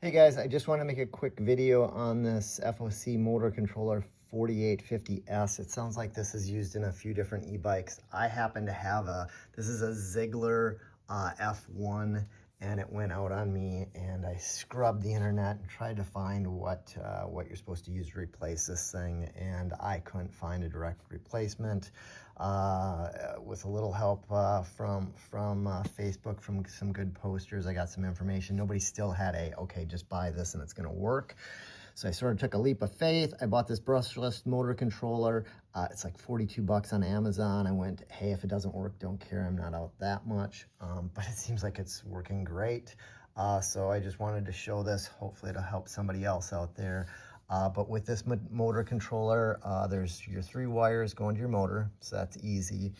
Hey guys, I just want to make a quick video on this FOC motor controller 4850S. It sounds like this is used in a few different e-bikes. I happen to have this is a Zeegr F1, and it went out on me, and I scrubbed the internet and tried to find what you're supposed to use to replace this thing, and I couldn't find a direct replacement. With a little help from Facebook, from some good posters, I got some information. Nobody still had okay, just buy this and it's gonna work. So I sort of took a leap of faith. I bought this brushless motor controller. It's like 42 bucks on Amazon. I went, hey, if it doesn't work, don't care. I'm not out that much. But it seems like it's working great. So I just wanted to show this. Hopefully it'll help somebody else out there. But with this motor controller, there's your 3 wires going to your motor, so that's easy.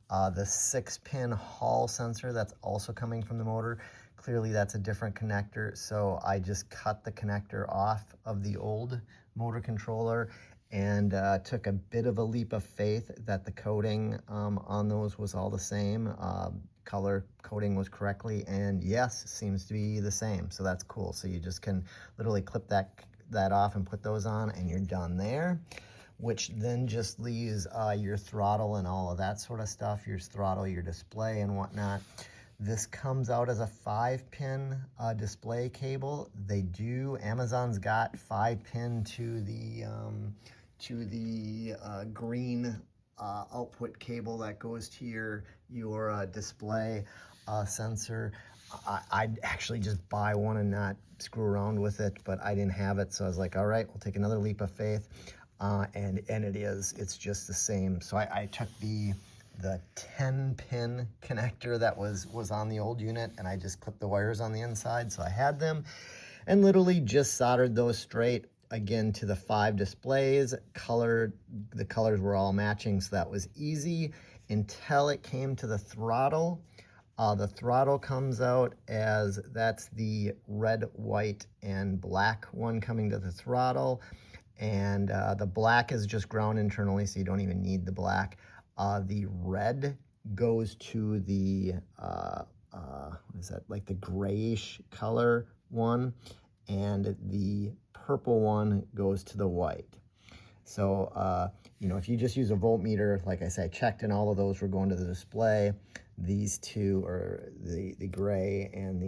The 6-pin Hall sensor that's also coming from the motor, clearly that's a different connector, so I just cut the connector off of the old motor controller and took a bit of a leap of faith that the coating on those was all the same. Color coding was correctly, and yes, it seems to be the same, so that's cool. So you just can literally clip that off and put those on, and you're done there, which then just leaves your throttle and all of that sort of stuff, your throttle, your display and whatnot. This comes out as a 5-pin display cable. Amazon's got 5-pin to the green output cable that goes to your display sensor. I'd actually just buy one and not screw around with it, but I didn't have it, so I was like, all right, we'll take another leap of faith, and it's just the same. So I took the 10-pin connector that was on the old unit, and I just clipped the wires on the inside, so I had them, and literally just soldered those straight again to the 5 displays. The colors were all matching, so that was easy until it came to the throttle. The throttle comes out as, that's the red, white, and black one coming to the throttle. And the black is just ground internally, so you don't even need the black. The red goes to the, what is that, like the grayish color one. And the purple one goes to the white. So, if you just use a voltmeter, like I said, I checked, and all of those were going to the display. These two, or the gray and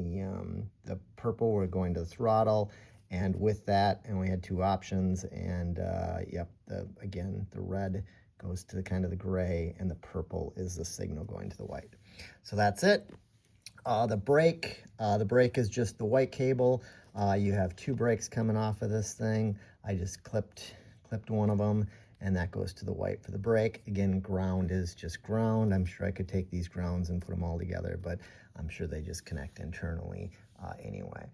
the purple, were going to the throttle. And with that, and we had 2 options, and yep, again, the red goes to kind of the gray, and the purple is the signal going to the white. So that's it. The brake is just the white cable. You have 2 brakes coming off of this thing. I just clipped one of them, and that goes to the white for the brake. Again, ground is just ground. I'm sure I could take these grounds and put them all together, but I'm sure they just connect internally anyway.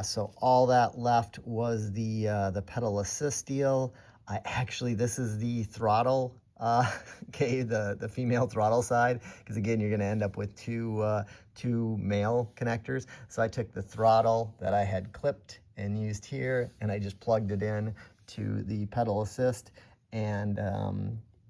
So all that left was the pedal assist deal. This is the throttle, okay, the female throttle side, because again, you're gonna end up with two male connectors. So I took the throttle that I had clipped and used here, and I just plugged it in to the pedal assist. And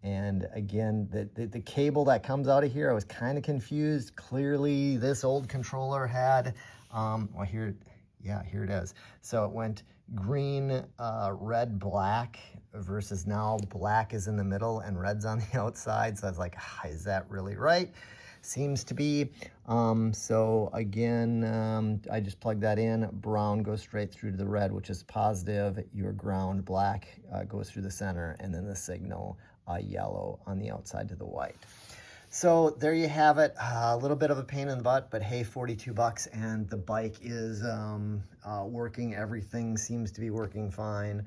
again, the cable that comes out of here, I was kind of confused. Clearly, this old controller had, well, here it is. So it went green, red, black, versus now black is in the middle and red's on the outside. So I was like, is that really right? Seems to be. So again, I just plug that in. Brown goes straight through to the red, which is positive. Your ground, black, goes through the center, and then the signal, yellow, on the outside to the white. So there you have it. A little bit of a pain in the butt, but hey, 42 bucks, and the bike is working. Everything seems to be working fine.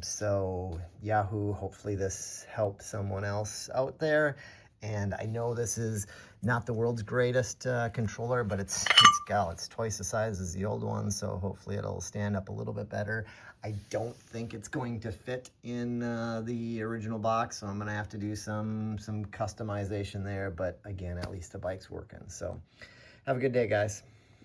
So Yahoo, hopefully this helps someone else out there. And I know this is not the world's greatest controller, but it's twice the size as the old one, so hopefully it'll stand up a little bit better. I don't think it's going to fit in the original box, so I'm gonna have to do some customization there, but again, at least the bike's working. So have a good day, guys.